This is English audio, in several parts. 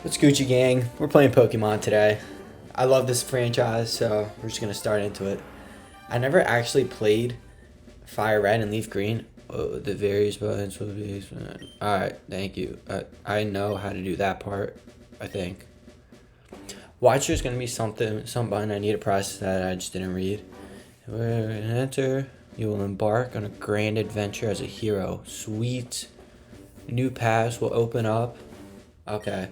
What's Gucci gang? We're playing Pokemon today. I love this franchise, so we're just gonna start into it. I never actually played Fire Red and Leaf Green. Oh, the various buttons will be. Alright, thank you. I know how to do that part, I think. Watch, there's gonna be some button I need to press that I just didn't read. Enter. You will embark on a grand adventure as a hero. Sweet. New paths will open up. Okay.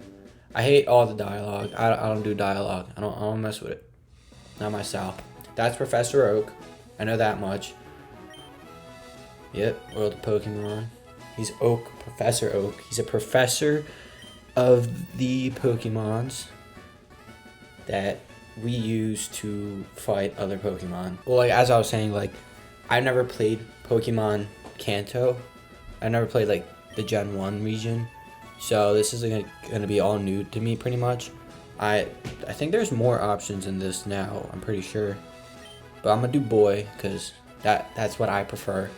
I hate all the dialogue. I don't do dialogue. I don't mess with it. Not myself. That's Professor Oak. I know that much. Yep, World of Pokemon. He's Oak, Professor Oak. He's a professor of the Pokemons that we use to fight other Pokemon. Well, like as I was saying, like I've never played Pokemon Kanto. I never played like the Gen 1 region. So this is gonna be all new to me pretty much. I think there's more options in this now, I'm pretty sure. But I'm gonna do boy, because that's what I prefer.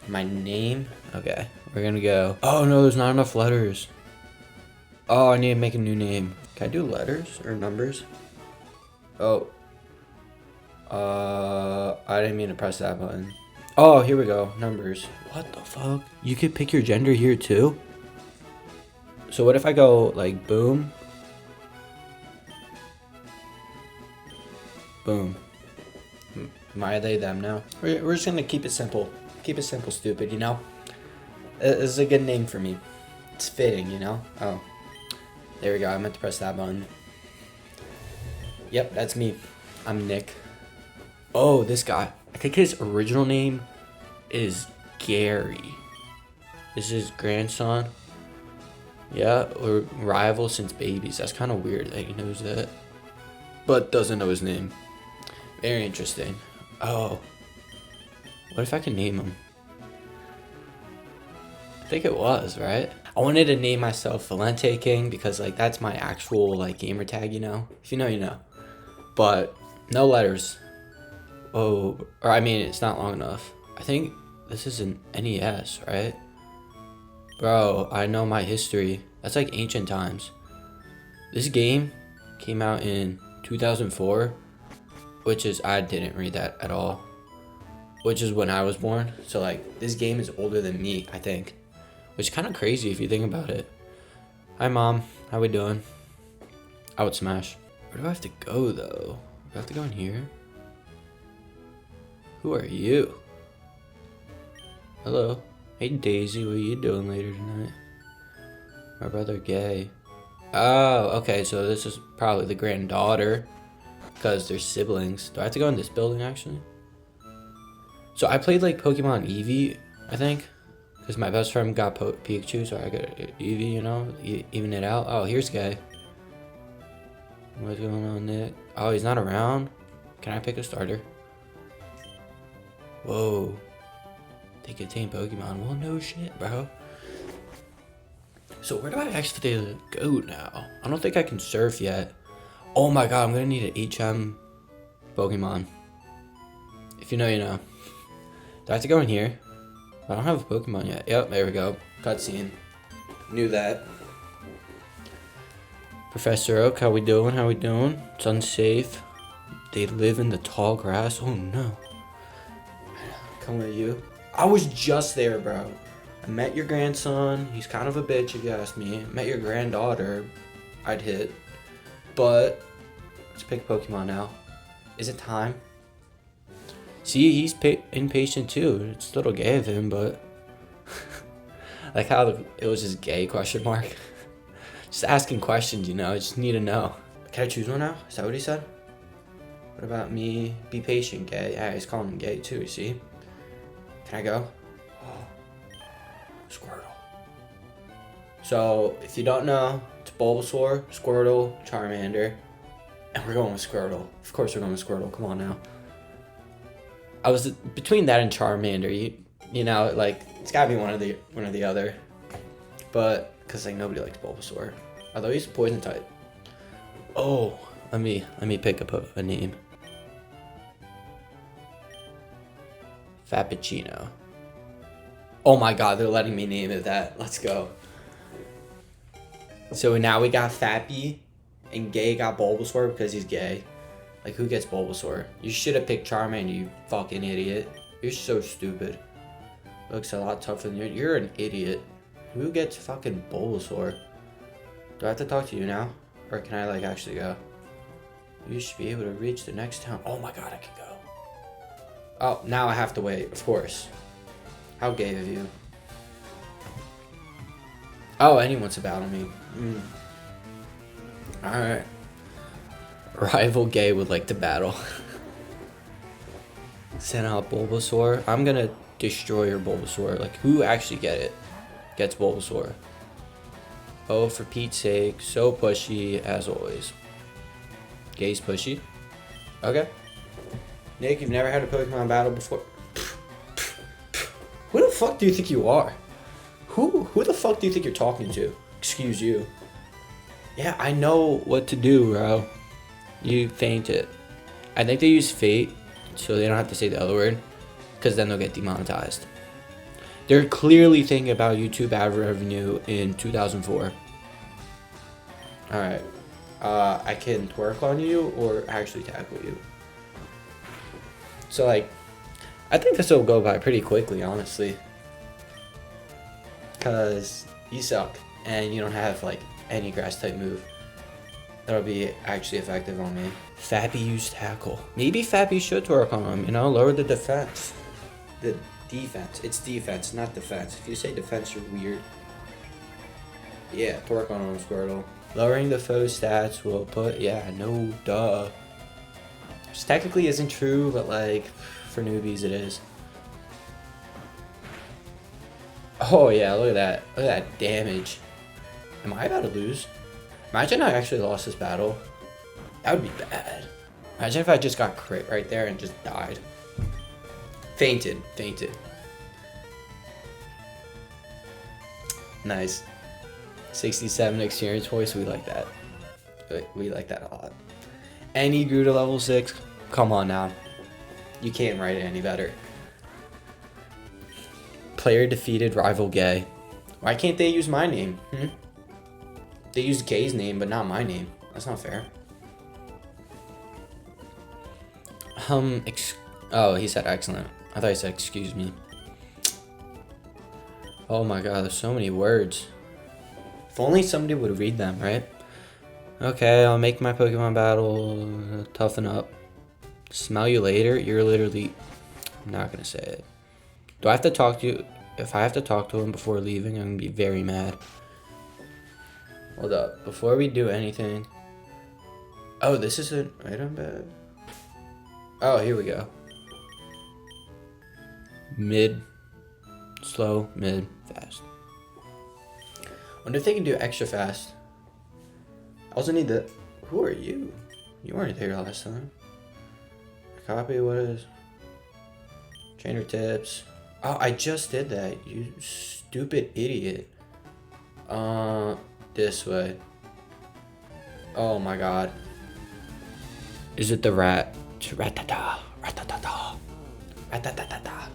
My name? Okay, we're gonna go. Oh no, there's not enough letters. Oh, I need to make a new name. Can I do letters or numbers? Oh. I didn't mean to press that button. Oh, here we go, numbers. What the fuck? You could pick your gender here too? So what if I go like boom? Boom. My, they, them now. We're just gonna keep it simple. Keep it simple, stupid, you know? This is a good name for me. It's fitting, you know? Oh. There we go, I meant to press that button. Yep, that's me. I'm Nick. Oh, this guy. I think his original name is Gary. This is his grandson. Yeah, or rival since babies. That's kind of weird that he knows that. But doesn't know his name. Very interesting. Oh. What if I can name him? I think it was, right? I wanted to name myself Valente King because like that's my actual like gamer tag, you know? If you know, you know. But no letters. Oh, or I mean it's not long enough. I think this is an NES, right? Bro, I know my history. That's like ancient times. This game came out in 2004, which is, I didn't read that at all, which is when I was born. So like, this game is older than me, I think, which is kind of crazy if you think about it. Hi mom, how we doing? I would smash. Where do I have to go though? Do I have to go in here? Who are you? Hello. Hey Daisy, what are you doing later tonight? My brother Gay. Oh, okay, so this is probably the granddaughter because they're siblings. Do I have to go in this building actually? So I played like Pokemon Eevee, I think, because my best friend got Pikachu, so I got Eevee, you know, even it out. Oh, here's Gay. What's going on, Nick? Oh, he's not around. Can I pick a starter? Whoa. They contain Pokemon. Well, no shit, bro. So where do I actually go now? I don't think I can surf yet. Oh my god, I'm gonna need an HM Pokemon. If you know, you know. Do I have to go in here? I don't have a Pokemon yet. Yep, there we go. Cutscene. Knew that. Professor Oak, how we doing? How we doing? It's unsafe. They live in the tall grass. Oh no. Come with you. I was just there, bro. I met your grandson. He's kind of a bitch, if you ask me. Met your granddaughter. I'd hit. But let's pick Pokemon now. Is it time? See, he's impatient too. It's a little gay of him, but like how it was just gay question mark. Just asking questions, you know. I just need to know. Can I choose one now? Is that what he said? What about me? Be patient, gay. Yeah, he's calling him gay too. You see? Can I go? Oh. Squirtle. So, if you don't know, it's Bulbasaur, Squirtle, Charmander, and we're going with Squirtle. Of course we're going with Squirtle. Come on now. I was between that and Charmander. You know, like it's gotta be one or the other. But because like nobody likes Bulbasaur, although he's poison type. Oh, let me pick up a name. Frappuccino. Oh my god, they're letting me name it that. Let's go. So now we got Fappy, and Gay got Bulbasaur because he's gay. Like, who gets Bulbasaur? You should have picked Charmander, you fucking idiot. You're so stupid. Looks a lot tougher than you. You're an idiot. Who gets fucking Bulbasaur? Do I have to talk to you now? Or can I, like, actually go? You should be able to reach the next town. Oh my god, I can go. Oh, now I have to wait, of course. How gay of you. Oh, and he wants to battle me. Alright. Rival Gay would like to battle. Send out Bulbasaur. I'm gonna destroy your Bulbasaur. Like, who actually gets Bulbasaur? Oh, for Pete's sake. So pushy, as always. Gay's pushy. Okay. Nick, you've never had a Pokemon battle before. Who the fuck do you think you are? Who the fuck do you think you're talking to? Excuse you. Yeah, I know what to do, bro. You fainted. I think they use Fate, so they don't have to say the other word, because then they'll get demonetized. They're clearly thinking about YouTube ad revenue in 2004. Alright. I can twerk on you or actually tackle you. So, like, I think this will go by pretty quickly, honestly. Because you suck, and you don't have, like, any grass type move that'll be actually effective on me. Fappy used tackle. Maybe Fappy should twerk on him, you know? Lower the defense. The defense. It's defense, not defense. If you say defense, you're weird. Yeah, twerk on him, Squirtle. Lowering the foe stats will put... Yeah, no, duh. Which technically isn't true, but, like, for newbies it is. Oh, yeah, look at that. Look at that damage. Am I about to lose? Imagine I actually lost this battle. That would be bad. Imagine if I just got crit right there and just died. Fainted. Nice. 67 experience points. We like that. We like that a lot. And he grew to level 6. Come on now. You can't write it any better. Player defeated rival Gay. Why can't they use my name? They use Gay's name, but not my name. That's not fair. Oh, he said excellent. I thought he said excuse me. Oh my god, there's so many words. If only somebody would read them, right? Okay, I'll make my Pokemon battle. Toughen up. Smell you later? You're literally... I'm not gonna say it. Do I have to talk to you? If I have to talk to him before leaving, I'm gonna be very mad. Hold up. Before we do anything... Oh, this is an item bed? Oh, here we go. Mid. Slow, mid, fast. Wonder if they can do extra fast. I also need the... Who are you? You weren't there last time. Copy, what is... Trainer tips. Oh, I just did that. You stupid idiot. This way. Oh my god. Is it the rat? Ratata. Ratatata. Ratatata.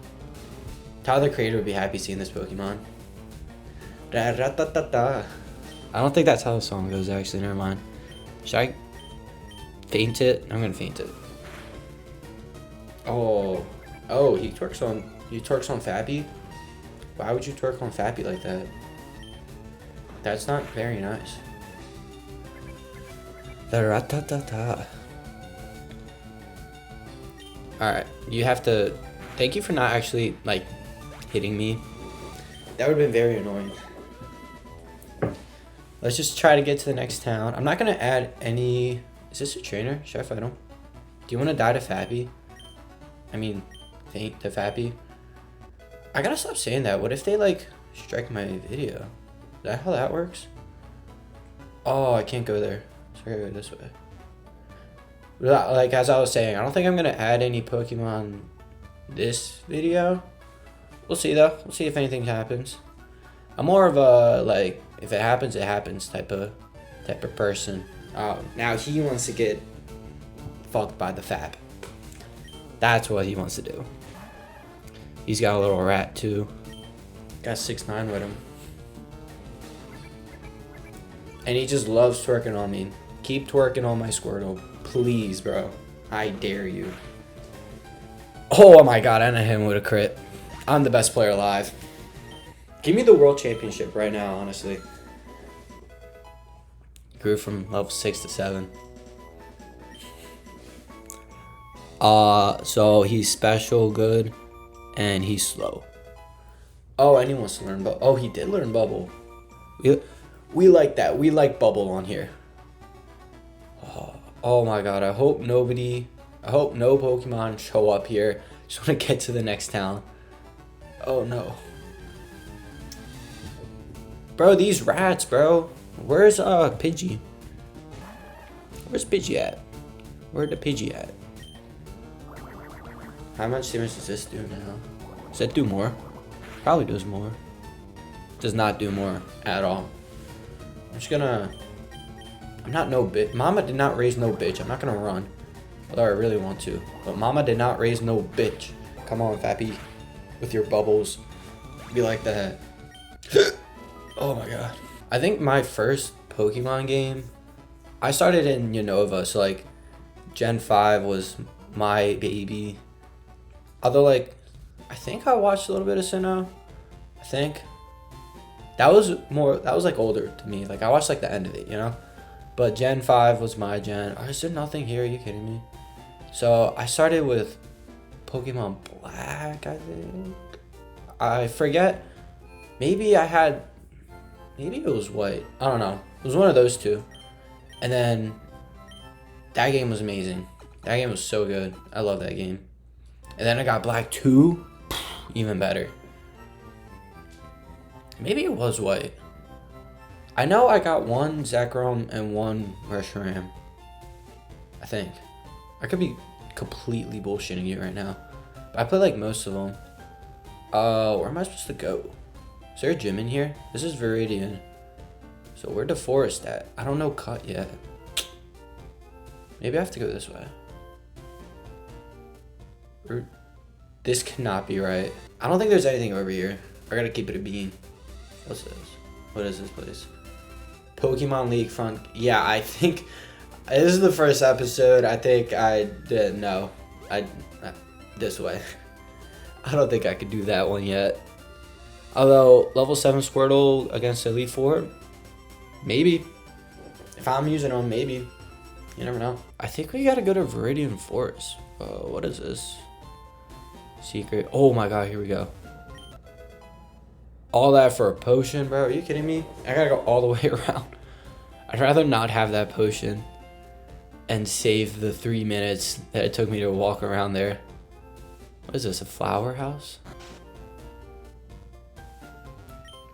Tyler the Creator would be happy seeing this Pokemon. Ratatata. I don't think that's how the song goes, actually. Never mind. Should I feint it? I'm gonna feint it. Oh. Oh, he twerks on Fappy? Why would you twerk on Fappy like that? That's not very nice. The ratatata. Alright, you have to... Thank you for not actually, like, hitting me. That would have been very annoying. Let's just try to get to the next town. I'm not going to add any... Is this a trainer? Should I fight him? Do you want to die to Fappy? I mean, faint to Fappy? I gotta stop saying that. What if they, like, strike my video? Is that how that works? Oh, I can't go there. So I gotta go this way. Like, as I was saying, I don't think I'm gonna add any Pokemon this video. We'll see, though. We'll see if anything happens. I'm more of a, like, if it happens, it happens type of person. Oh, now he wants to get fucked by the Fab. That's what he wants to do. He's got a little rat, too. Got 6'9" with him. And he just loves twerking on me. Keep twerking on my Squirtle. Please, bro. I dare you. Oh my god, and I hit him with a crit. I'm the best player alive. Give me the world championship right now, honestly. Grew from level 6 to 7. So he's special, good, and he's slow. Oh, and he wants to learn bubble. Oh, he did learn bubble. We like that. We like bubble on here. Oh my god, I hope no Pokemon show up here. Just want to get to the next town. Oh no. Bro, these rats, bro. Where's Pidgey? Where's Pidgey at? Where'd the Pidgey at? How much damage does this do now? Does that do more? Probably does more. Does not do more at all. I'm just gonna... I'm not no bitch. Mama did not raise no bitch. I'm not gonna run. Although I really want to. But Mama did not raise no bitch. Come on, Fappy. With your bubbles. Be like that. Oh my god. I think my first Pokemon game, I started in Unova. So like, Gen 5 was my baby. Although like, I think I watched a little bit of Sinnoh. I think. That was like older to me. Like I watched like the end of it, you know? But Gen 5 was my gen. Is there nothing here? Are you kidding me? So I started with Pokemon Black, I think. I forget. Maybe it was White. I don't know. It was one of those two. And then that game was amazing. That game was so good. I love that game. And then I got Black 2. Even better. Maybe it was White. I know I got one Zekrom and one Reshiram. I think. I could be completely bullshitting you right now. But I played like most of them. Where am I supposed to go? Is there a gym in here? This is Viridian. So where'd the forest at? I don't know Cut yet. Maybe I have to go this way. This cannot be right. I don't think there's anything over here. I gotta keep it a bean. What's this? What is this place? Pokemon League front. Yeah, I think this is the first episode. I think I did. No, this way. I don't think I could do that one yet. Although level 7 Squirtle against Elite 4, maybe. If I'm using them, maybe. You never know. I think we gotta go to Viridian Forest. What is this? Secret. Oh my god, here we go. All that for a potion, bro? Are you kidding me? I gotta go all the way around. I'd rather not have that potion and save the 3 minutes that it took me to walk around there. What is this, a flower house?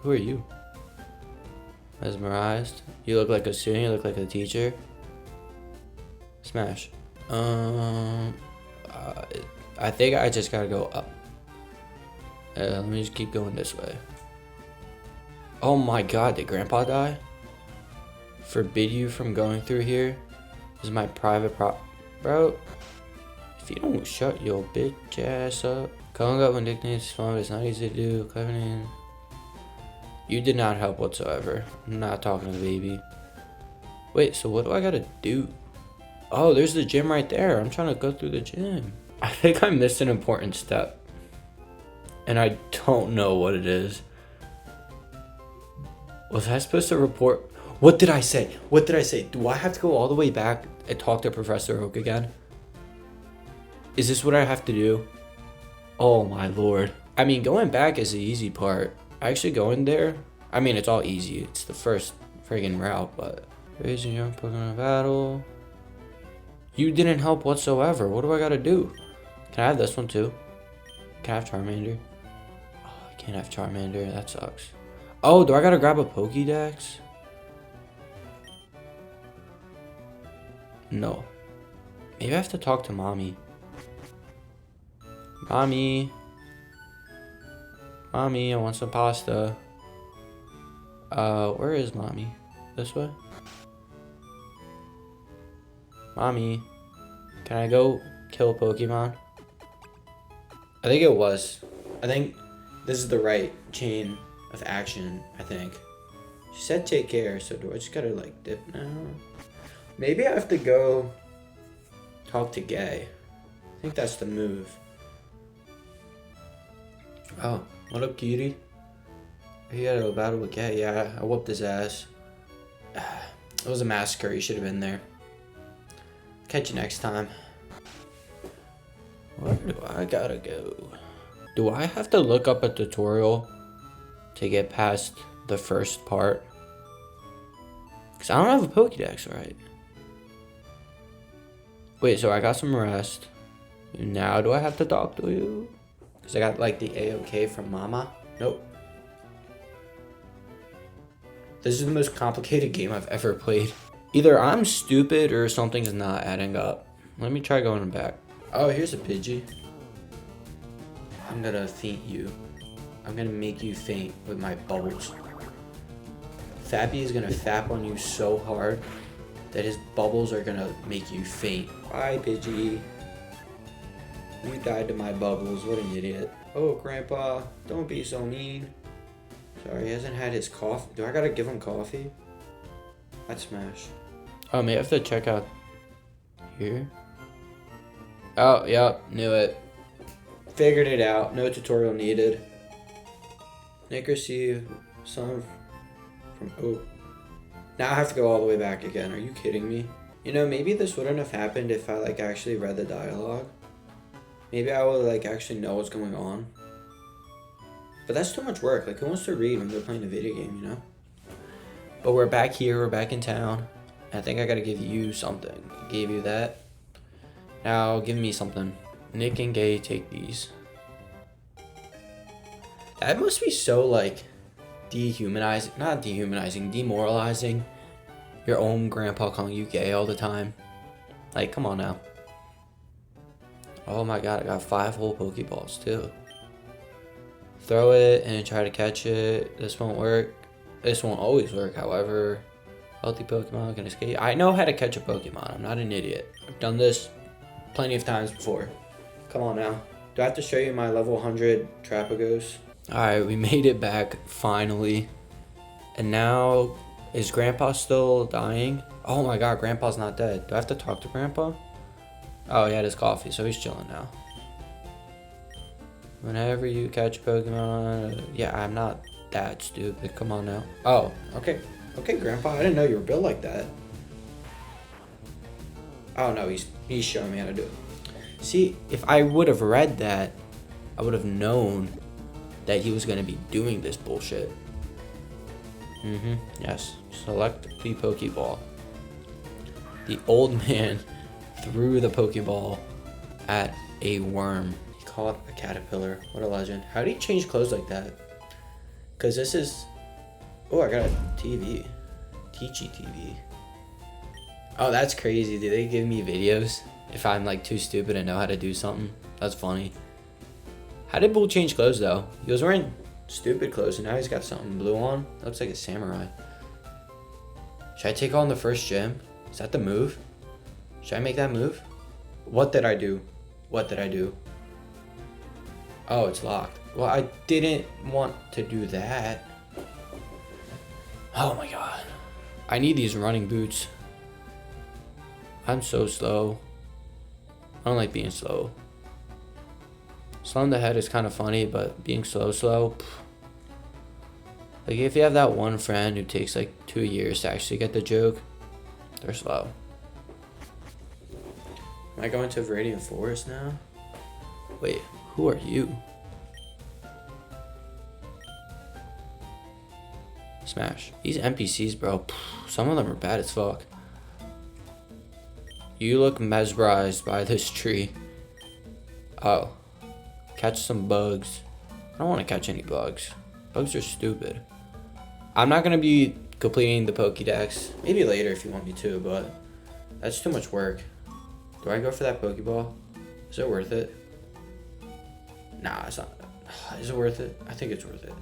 Who are you? Mesmerized. You look like a student, you look like a teacher. Smash. I think I just gotta go up. Let me just keep going this way. Oh my god, did Grandpa die? Forbid you from going through here. This is my private Bro, if you don't shut your bitch ass up. Calling up when nicknames is fun, but it's not easy to do. Clever name. You did not help whatsoever. I'm not talking to the baby. Wait, so what do I gotta do? Oh, there's the gym right there. I'm trying to go through the gym. I think I missed an important step. And I don't know what it is. Was I supposed to report? What did I say? What did I say? Do I have to go all the way back and talk to Professor Oak again? Is this what I have to do? Oh my lord. I mean, going back is the easy part. Actually going there, I mean, it's all easy. It's the first friggin' route, but... Raising young Pokemon battle. You didn't help whatsoever. What do I gotta do? Can I have this one too? Can I have Charmander? Oh, I can't have Charmander. That sucks. Oh, do I gotta grab a Pokédex? No. Maybe I have to talk to Mommy. Mommy. Mommy, I want some pasta. Where is Mommy? This way? Mommy. Can I go kill Pokemon? I think it was. I think this is the right chain of action, I think. She said take care, so do I just gotta like dip now? Maybe I have to go talk to Gay. I think that's the move. Oh, what up, cutie? He had a battle with Gay. Yeah, I whooped his ass. It was a massacre. You should have been there. Catch you next time. Where do I gotta go? Do I have to look up a tutorial to get past the first part? Because I don't have a Pokédex, right? Wait, so I got some rest. Now do I have to talk to you? Because I got like the A-OK from Mama. Nope. This is the most complicated game I've ever played. Either I'm stupid or something's not adding up. Let me try going back. Oh, here's a Pidgey. I'm gonna faint you. I'm gonna make you faint with my bubbles. Fappy is gonna fap on you so hard that his bubbles are gonna make you faint. Bye, Pidgey. You died to my bubbles. What an idiot. Oh, Grandpa, don't be so mean. Sorry, he hasn't had his coffee. Do I gotta give him coffee? I'd smash. Oh, may I have to check out here? Oh, yep, knew it. Figured it out. No tutorial needed. Nick received some from Oak. Now I have to go all the way back again. Are you kidding me? You know, maybe this wouldn't have happened if I like actually read the dialogue. Maybe I would like actually know what's going on. But that's too much work. Like, who wants to read when they're playing a video game, you know? But we're back here. We're back in town. I think I gotta give you something. Gave you that. Now give me something. Nick and Gay take these. That must be so like dehumanizing. Not dehumanizing. Demoralizing. Your own grandpa calling you gay all the time. Like, come on now. Oh my god, I got 5 whole Pokeballs too. Throw it and try to catch it. This won't work. This won't always work, however. Healthy Pokemon can escape. I know how to catch a Pokemon. I'm not an idiot. I've done this plenty of times before. Come on now. Do I have to show you my level 100 Trapagos? Alright, we made it back, finally. And now, is Grandpa still dying? Oh my god, Grandpa's not dead. Do I have to talk to Grandpa? Oh, he had his coffee, so he's chilling now. Whenever you catch Pokemon... Yeah, I'm not that stupid. Come on now. Oh, okay. Okay, Grandpa, I didn't know you were built like that. Oh no, he's showing me how to do it. See, if I would have read that, I would have known that he was going to be doing this bullshit. Yes. Select the Pokeball. The old man threw the Pokeball at a worm. He caught a caterpillar. What a legend. How did he change clothes like that? Because this is... Oh, I got a TV. Teachy TV. Oh, that's crazy. Do they give me videos if I'm like too stupid to know how to do something? That's funny. How did Bull change clothes though? He was wearing stupid clothes and now he's got something blue on. That looks like a samurai. Should I take on the first gym? Is that the move? Should I make that move? What did I do? What did I do? Oh, it's locked. Well, I didn't want to do that. Oh my god. I need these running boots. I'm so slow. I don't like being slow. Slow in the head is kind of funny, but being slow, pff. Like if you have that one friend who takes like 2 years to actually get the joke, they're slow. Am I going to Viridian Forest now? Wait, who are you? Smash. These NPCs, bro, pff, some of them are bad as fuck. You look mesmerized by this tree. Oh. Catch some bugs. I don't want to catch any bugs. Bugs are stupid. I'm not going to be completing the Pokédex. Maybe later if you want me to, but that's too much work. Do I go for that Pokeball? Is it worth it? Nah, it's not. Is it worth it? I think it's worth it.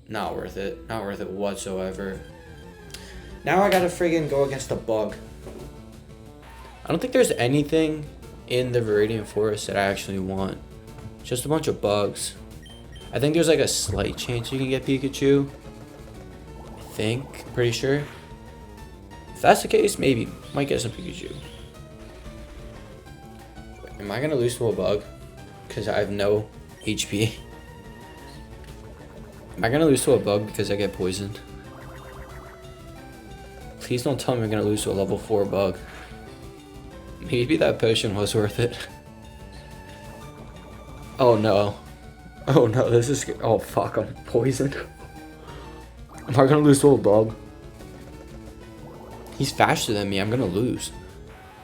Not worth it. Not worth it whatsoever. Now I gotta friggin' go against a bug. I don't think there's anything in the Viridian Forest that I actually want. Just a bunch of bugs. I think there's like a slight chance you can get Pikachu. I think, pretty sure. If that's the case, maybe. Might get some Pikachu. Wait, am I gonna lose to a bug? Because I have no HP. Am I gonna lose to a bug because I get poisoned? Please don't tell me I'm gonna lose to a level 4 bug. Maybe that potion was worth it. Oh no. Oh no, this is... Oh fuck, I'm poisoned. Am I gonna lose to a bug? He's faster than me, I'm gonna lose.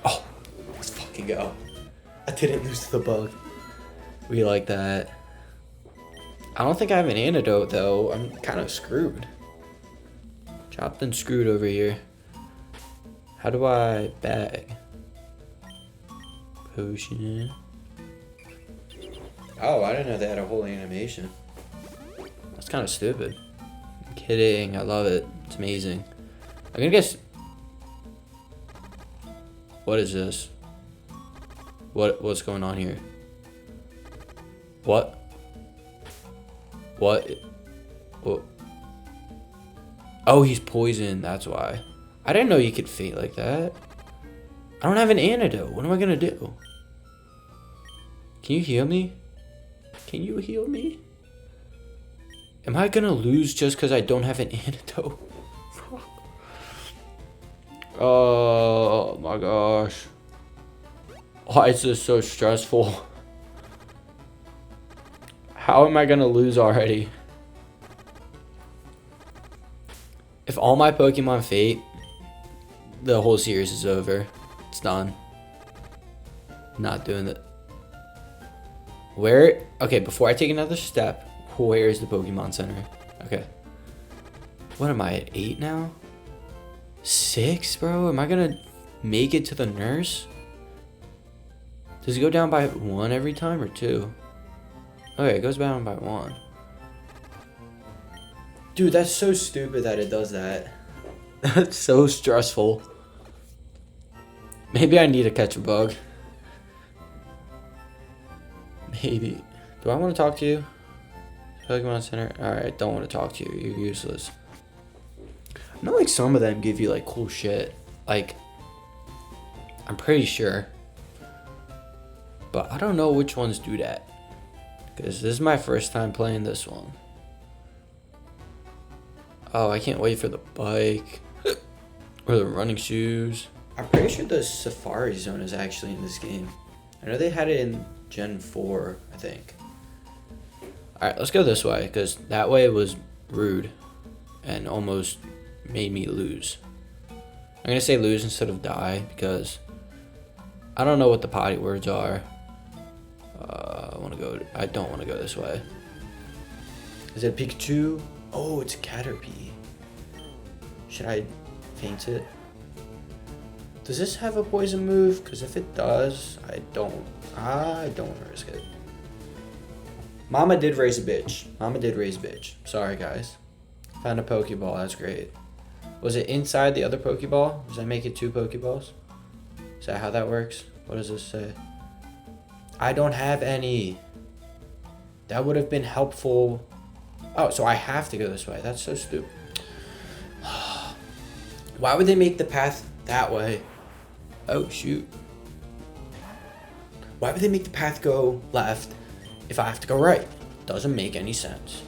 Oh, let's fucking go. I didn't lose to the bug. We like that. I don't think I have an antidote though. I'm kind of screwed. Chopped and screwed over here. How do I bag? Potion. Oh, I didn't know they had a whole animation. That's kind of stupid. I'm kidding. I love it. It's amazing. I'm gonna guess. What is this? What's going on here? What? What? Oh, he's poisoned. That's why. I didn't know you could faint like that. I don't have an antidote. What am I gonna do? Can you heal me? Can you heal me? Am I gonna lose just because I don't have an antidote? Oh my gosh. Why is this so stressful? How am I gonna lose already? If all my Pokemon fate, the whole series is over. It's done. Not doing it. Where? Okay, before I take another step, where is the Pokemon Center? Okay. What am I at 8 now? 6, bro? Am I gonna make it to the nurse? Does it go down by 1 every time or 2? Okay, it goes down by 1. Dude, that's so stupid that it does that. That's so stressful. Maybe I need to catch a bug. Maybe. Do I want to talk to you? Pokemon Center? Alright, don't want to talk to you. You're useless. I know like some of them give you like cool shit. Like, I'm pretty sure. But I don't know which ones do that. Because this is my first time playing this one. Oh, I can't wait for the bike. Or the running shoes. I'm pretty sure the Safari Zone is actually in this game. I know they had it in Gen 4, I think. Alright, let's go this way, because that way was rude. And almost made me lose. I'm going to say lose instead of die, because I don't know what the potty words are. I don't want to go this way. Is it a Pikachu? Oh, it's a Caterpie. Should I faint it? Does this have a poison move? Because if it does, I don't want to risk it. Mama did raise a bitch. Mama did raise a bitch. Sorry, guys. Found a Pokeball. That's great. Was it inside the other Pokeball? Does that make it 2 Pokeballs? Is that how that works? What does this say? I don't have any. That would have been helpful. Oh, so I have to go this way. That's so stupid. Why would they make the path that way? Oh, shoot. Why would they make the path go left if I have to go right? Doesn't make any sense.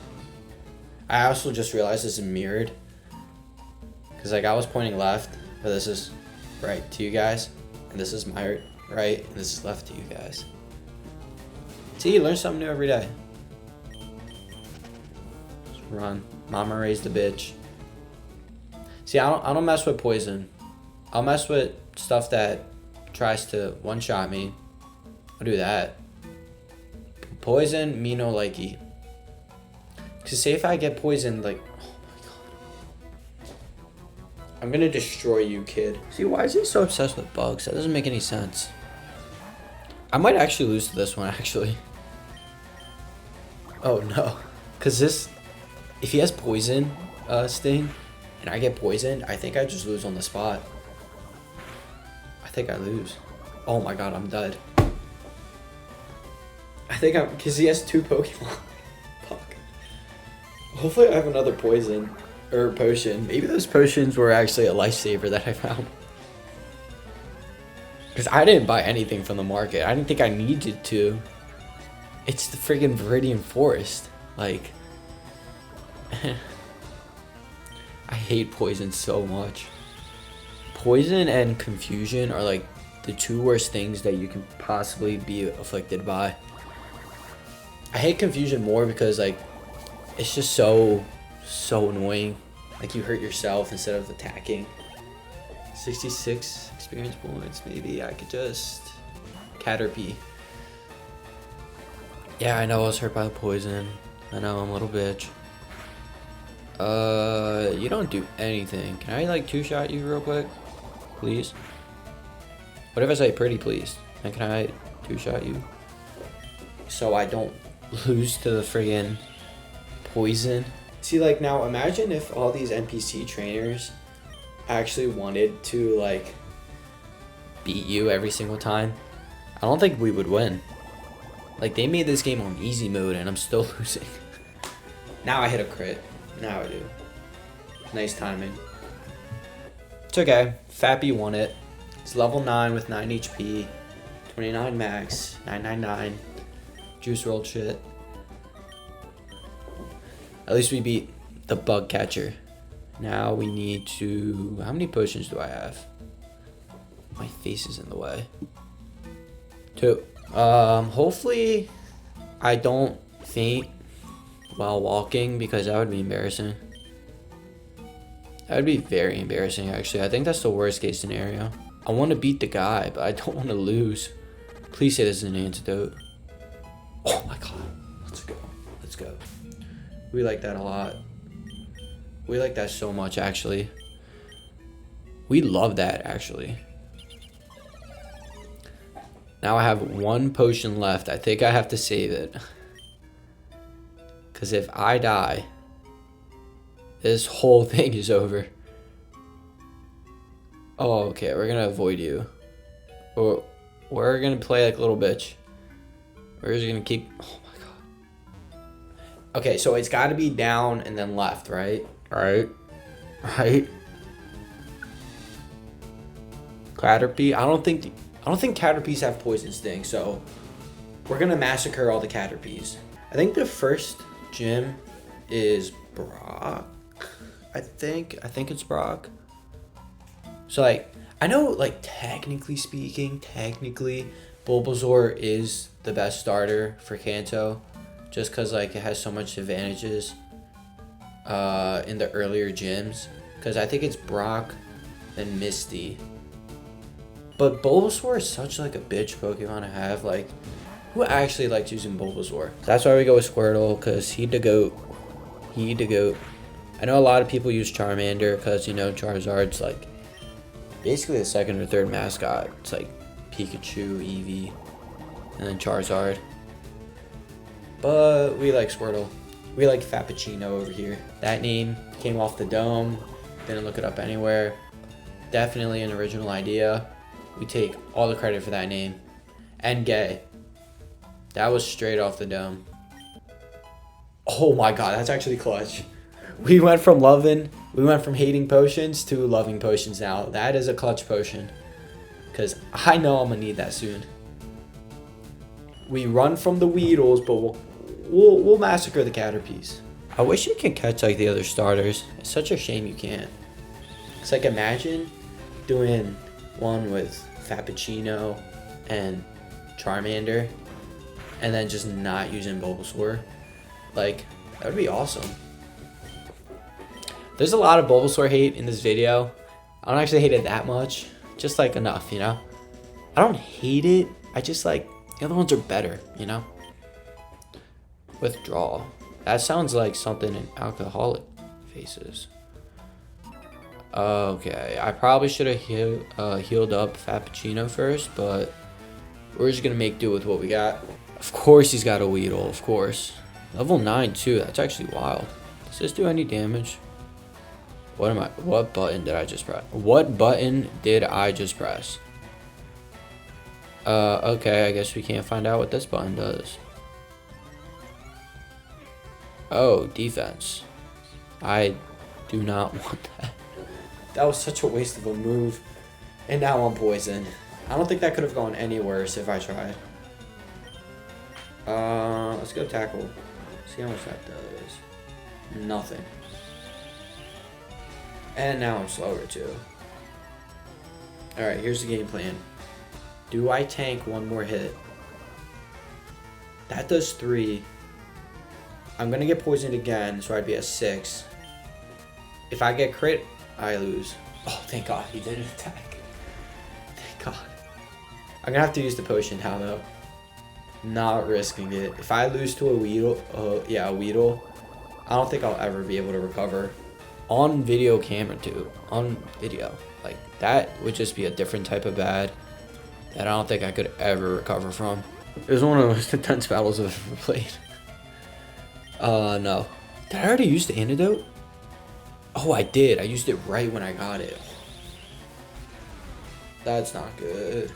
I also just realized this is mirrored. Because like I was pointing left, but this is right to you guys. And this is my right, and this is left to you guys. See, you learn something new every day. Just run. Mama raised a bitch. See, I don't mess with poison. I'll mess with stuff that tries to one-shot me. I'll do that. Poison, me no likey. Because say if I get poisoned, like, oh my god. I'm gonna destroy you, kid. See, why is he so obsessed with bugs? That doesn't make any sense. I might actually lose to this one, actually. Oh no. Because this, if he has poison sting, and I get poisoned, I think I just lose on the spot. I think I lose. Oh my god, I'm dead. I think because he has 2 Pokemon. Fuck. Hopefully I have another poison or potion. Maybe those potions were actually a lifesaver that I found. Because I didn't buy anything from the market. I didn't think I needed to. It's the friggin' Viridian Forest. Like, I hate poison so much. Poison and confusion are like the two worst things that you can possibly be afflicted by. I hate confusion more because like it's just so annoying. Like you hurt yourself instead of attacking. 66 experience points. Maybe I could just Caterpie. Yeah, I know I was hurt by the poison. I know I'm a little bitch. You don't do anything. Can I like two-shot you real quick? Please? What if I say pretty please? And can I two-shot you? So I don't lose to the friggin' poison. See, like now imagine if all these NPC trainers actually wanted to like beat you every single time. I don't think we would win. Like they made this game on easy mode and I'm still losing. Now I hit a crit. Now I do. Nice timing. It's okay. Fappy won it. It's level 9 with 9 HP. 29 max. 999. Juice rolled shit. At least we beat the bug catcher. Now we need to... How many potions do I have? My face is in the way. 2. Hopefully I don't faint while walking because that would be embarrassing. That would be very embarrassing actually. I think that's the worst case scenario. I want to beat the guy, but I don't want to lose. Please say this is an antidote. Oh my god. Let's go. Let's go. We like that a lot. We like that so much actually. We love that actually. Now I have 1 potion left. I think I have to save it. Because if I die, this whole thing is over. Oh, okay. We're going to avoid you. Or we're going to play like a little bitch. We're just going to keep... Oh my god. Okay, so it's got to be down and then left, right? Right? Caterpie? I don't think Caterpies have poison sting, so we're gonna massacre all the Caterpies. I think the first gym is Brock. I think it's Brock. So like, I know like technically speaking, Bulbasaur is the best starter for Kanto, just cause like it has so much advantages in the earlier gyms. Cause I think it's Brock, then Misty. But Bulbasaur is such like a bitch Pokemon to have. Like, who actually likes using Bulbasaur? That's why we go with Squirtle, because he the GOAT. He the GOAT. I know a lot of people use Charmander because, you know, Charizard's like basically the second or third mascot. It's like Pikachu, Eevee, and then Charizard. But we like Squirtle. We like Frappuccino over here. That name came off the dome. Didn't look it up anywhere. Definitely an original idea. We take all the credit for that name. And gay. That was straight off the dome. Oh my god, that's actually clutch. We went from hating potions to loving potions now. That is a clutch potion. Because I know I'm going to need that soon. We run from the Weedles, but we'll massacre the Caterpies. I wish you could catch like the other starters. It's such a shame you can't. It's like imagine doing one with Frappuccino and Charmander and then just not using Bulbasaur. Like, that would be awesome. There's a lot of Bulbasaur hate in this video. I don't actually hate it that much. Just like enough, you know? I don't hate it. I just like, the other ones are better, you know? Withdrawal. That sounds like something in Alcoholic Faces. Okay, I probably should have healed up Frappuccino first, but we're just gonna make do with what we got. Of course he's got a Weedle, of course. Level 9 too, that's actually wild. Does this do any damage? What button did I just press? What button did I just press? Okay, I guess we can't find out what this button does. Oh, defense. I do not want that. That was such a waste of a move. And now I'm poisoned. I don't think that could have gone any worse if I tried. Let's go tackle. See how much that does. Nothing. And now I'm slower too. Alright, here's the game plan. Do I tank one more hit? That does 3. I'm gonna get poisoned again, so I'd be at 6. If I get crit, I lose. Oh, thank God he didn't attack. Thank God. I'm gonna have to use the potion now, though. Not risking it. If I lose to a Weedle, a Weedle, I don't think I'll ever be able to recover. On video camera, too. On video. Like, that would just be a different type of bad that I don't think I could ever recover from. It was one of the most intense battles I've ever played. No. Did I already use the antidote? Oh, I did. I used it right when I got it. That's not good.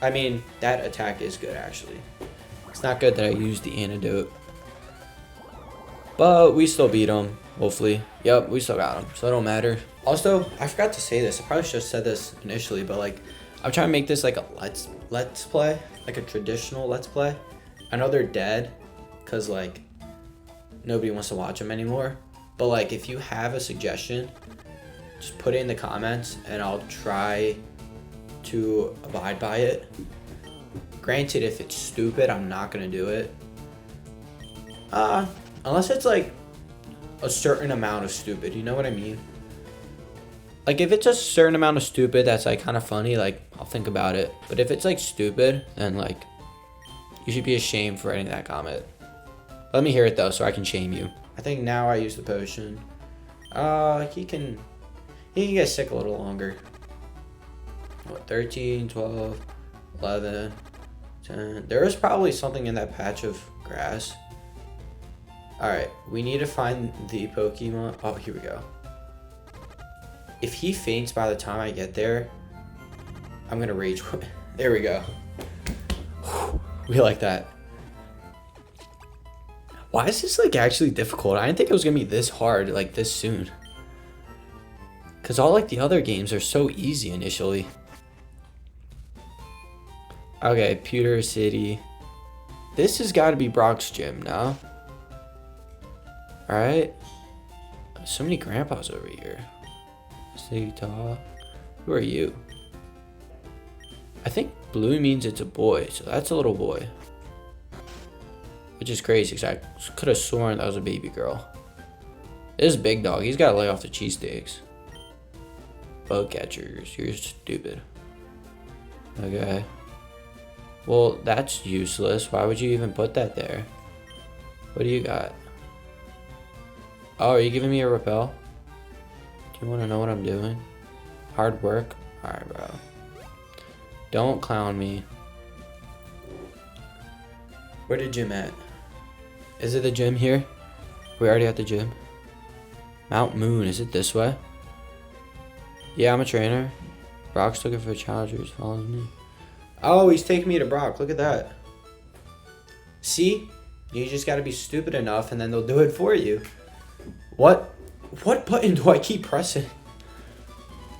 I mean, that attack is good, actually. It's not good that I used the antidote. But we still beat him, hopefully. Yep, we still got him, so it don't matter. Also, I forgot to say this. I probably should have said this initially, but like, I'm trying to make this like a let's play, like a traditional let's play. I know they're dead, cause like nobody wants to watch them anymore. But like, if you have a suggestion, just put it in the comments, and I'll try to abide by it. Granted, if it's stupid, I'm not gonna do it. Unless it's like a certain amount of stupid, you know what I mean? Like, if it's a certain amount of stupid that's like kind of funny, like, I'll think about it. But if it's like stupid, then like, you should be ashamed for writing that comment. Let me hear it though, so I can shame you. I think now I use the potion. He can get sick a little longer. What, 13, 12, 11, 10. There is probably something in that patch of grass. Alright, we need to find the Pokemon. Oh, here we go. If he faints by the time I get there, I'm gonna rage quit. There we go. We like that. Why is this like actually difficult? I didn't think it was gonna be this hard, like this soon. Cause all like the other games are so easy initially. Okay, Pewter City. This has got to be Brock's gym now. Alright. So many grandpas over here. Sigta. Who are you? I think blue means it's a boy, so that's a little boy. Which is crazy, because I could have sworn that was a baby girl. This is Big Dog. He's got to lay off the cheesesteaks. Bug catchers. You're stupid. Okay. Well, that's useless. Why would you even put that there? What do you got? Oh, are you giving me a repel? Do you want to know what I'm doing? Hard work? Alright, bro. Don't clown me. Where the gym at? Is it the gym here? We already at the gym. Mount Moon, is it this way? Yeah, I'm a trainer. Brock's looking for challengers. Follows me. Oh, he's taking me to Brock. Look at that. See? You just gotta be stupid enough and then they'll do it for you. What button do I keep pressing?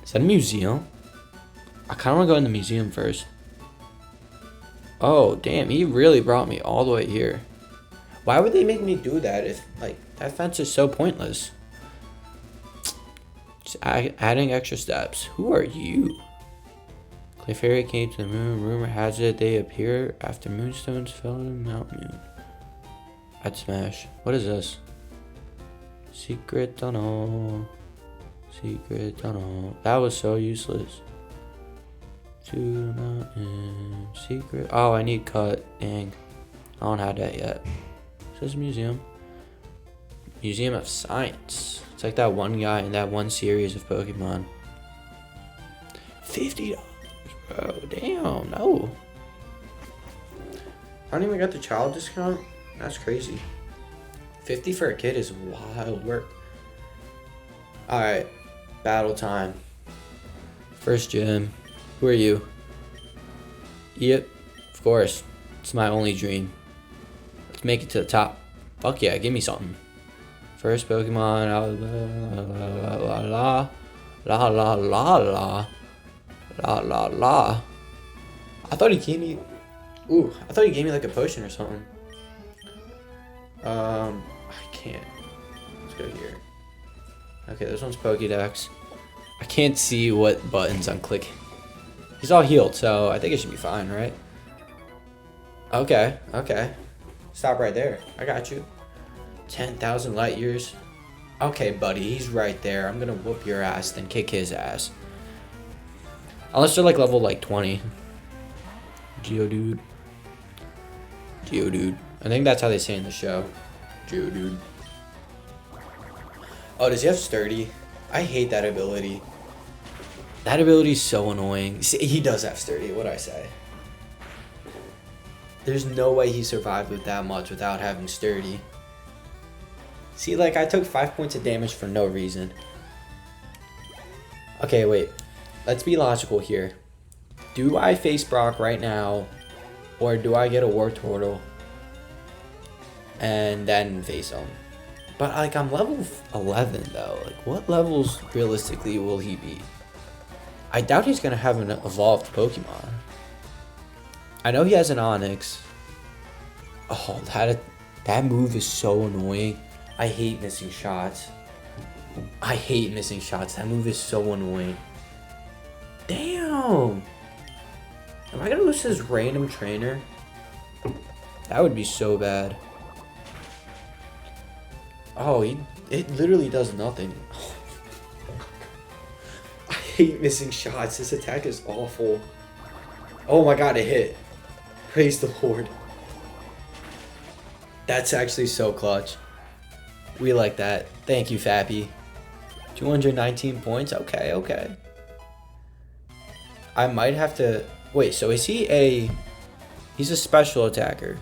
Is that a museum? I kind of want to go in the museum first. Oh, damn. He really brought me all the way here. Why would they make me do that if, like, that fence is so pointless? Just adding extra steps. Who are you? Clefairy came to the moon. Rumor has it they appear after moonstones fell in Mount Moon. I'd smash. What is this? Secret tunnel. Secret tunnel. That was so useless. To the mountain. Secret. Oh, I need cut. Dang. I don't have that yet. Is this a museum? Museum of Science. It's like that one guy in that one series of Pokemon. $50. Bro, damn, no. I don't even got the child discount. That's crazy. 50 for a kid is wild work. Alright, battle time. First gym. Who are you? Yep, of course. It's my only dream. Let's make it to the top. Fuck yeah, give me something. First Pokemon. La la la la la la la la la. I thought he gave me. Ooh, I thought he gave me like a potion or something. I can't. Let's go here. Okay, this one's Pokédex. I can't see what buttons I'm clicking. He's all healed, so I think it should be fine, right? Okay, okay. Stop right there. I got you. 10,000 light years. Okay, buddy, he's right there. I'm gonna whoop your ass, then kick his ass. Unless they're like level like 20. Geodude. Geodude. I think that's how they say in the show. Geodude. Oh, does he have sturdy? I hate that ability. That ability is so annoying. See, he does have sturdy, what'd I say? There's no way he survived with that much without having sturdy. See, like, I took 5 points of damage for no reason. Okay, wait. Let's be logical here. Do I face Brock right now, or do I get a Wartortle and then face him? But, like, I'm level 11, though. Like, what levels, realistically, will he be? I doubt he's going to have an evolved Pokemon. I know he has an Onix. Oh, that move is so annoying. I hate missing shots. I hate missing shots. That move is so annoying. Damn! Am I going to lose this random trainer? That would be so bad. Oh, it literally does nothing. I hate missing shots. This attack is awful. Oh my god, it hit. Praise the Lord. That's actually so clutch. We like that. Thank you, Fappy. 219 points? Okay, okay. I might have to... Wait, so is he a... He's a special attacker.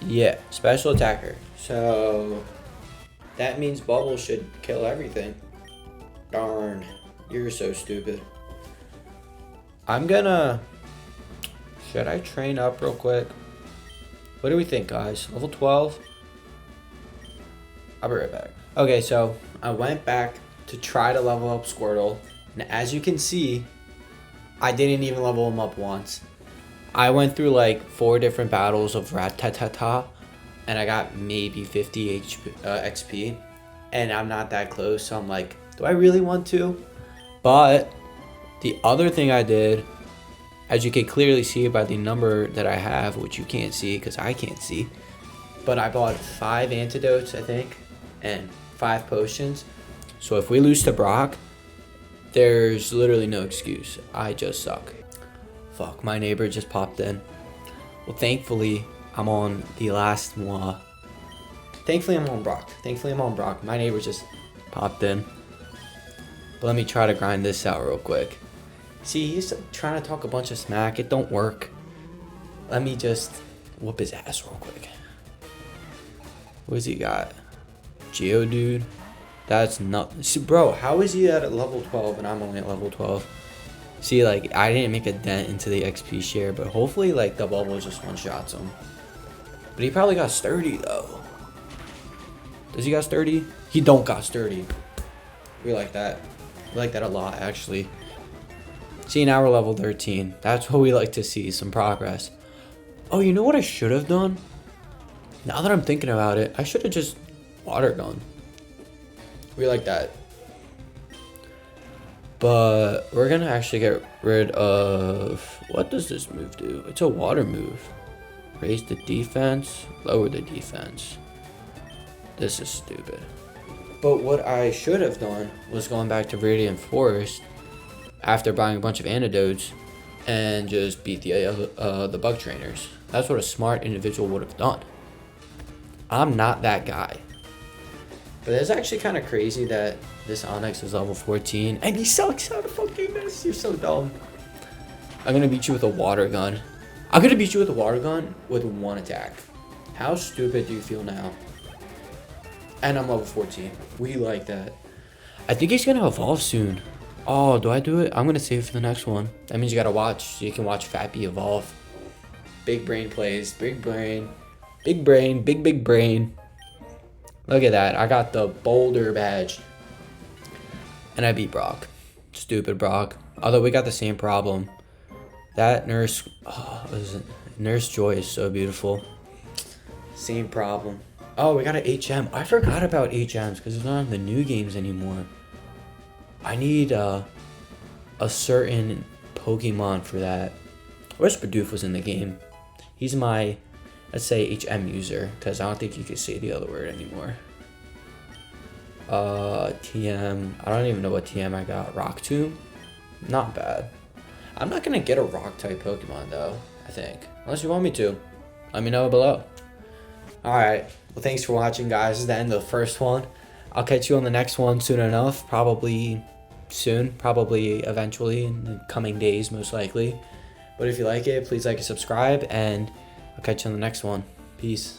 Yeah, special attacker. So... That means Bubble should kill everything. Darn. You're so stupid. I'm gonna... Should I train up real quick? What do we think, guys? Level 12? I'll be right back. Okay, so I went back to try to level up Squirtle. And as you can see, I didn't even level him up once. I went through like 4 different battles of Rattata, and I got maybe 50 XP. And I'm not that close, so I'm like, do I really want to? But the other thing I did, as you can clearly see by the number that I have, which you can't see because I can't see, but I bought 5 antidotes, I think, and 5 potions. So if we lose to Brock, there's literally no excuse. I just suck. Fuck, my neighbor just popped in. Well, thankfully, I'm on the last one. Thankfully, I'm on Brock. Thankfully, I'm on Brock. My neighbor just popped in. But let me try to grind this out real quick. See, he's trying to talk a bunch of smack. It don't work. Let me just whoop his ass real quick. What's he got? Geodude? That's not... See, bro, how is he at level 12 and I'm only at level 12? See, like, I didn't make a dent into the XP share, but hopefully, like, the bubble just one-shots him. But he probably got sturdy, though. Does he got sturdy? He don't got sturdy. We like that. We like that a lot, actually. See, now we're level 13. That's what we like to see, some progress. Oh, you know what I should have done? Now that I'm thinking about it, I should have just water gun. We like that. But we're going to actually get rid of... What does this move do? It's a water move. Raise the defense, lower the defense. This is stupid. But what I should have done was going back to Viridian Forest after buying a bunch of antidotes and just beat the bug trainers. That's what a smart individual would have done. I'm not that guy. But it's actually kind of crazy that this Onix is level 14 and he sucks. How the fuck do you miss? You're so dumb. I'm gonna beat you with a water gun. I'm gonna beat you with a water gun with 1 attack. How stupid do you feel now? And I'm level 14. We like that. I think he's gonna evolve soon. Oh, do I do it? I'm gonna save it for the next one. That means you gotta watch. So you can watch Fappy evolve. Big brain plays. Big brain. Big brain. Big brain. Look at that. I got the Boulder badge. And I beat Brock. Stupid Brock. Although we got the same problem. That nurse... Oh, Nurse Joy is so beautiful. Same problem. Oh, we got an HM. I forgot about HMs because it's not in the new games anymore. I need a certain Pokemon for that. I wish Bidoof was in the game. He's my, let's say, HM user, because I don't think you can say the other word anymore. TM. I don't even know what TM I got. Rock Tomb? Not bad. I'm not going to get a rock type Pokemon, though, I think. Unless you want me to. Let me know below. Alright. Well, thanks for watching, guys. This is the end of the first one. I'll catch you on the next one soon enough. Probably soon. Probably eventually in the coming days, most likely. But if you like it, please like and subscribe. And I'll catch you on the next one. Peace.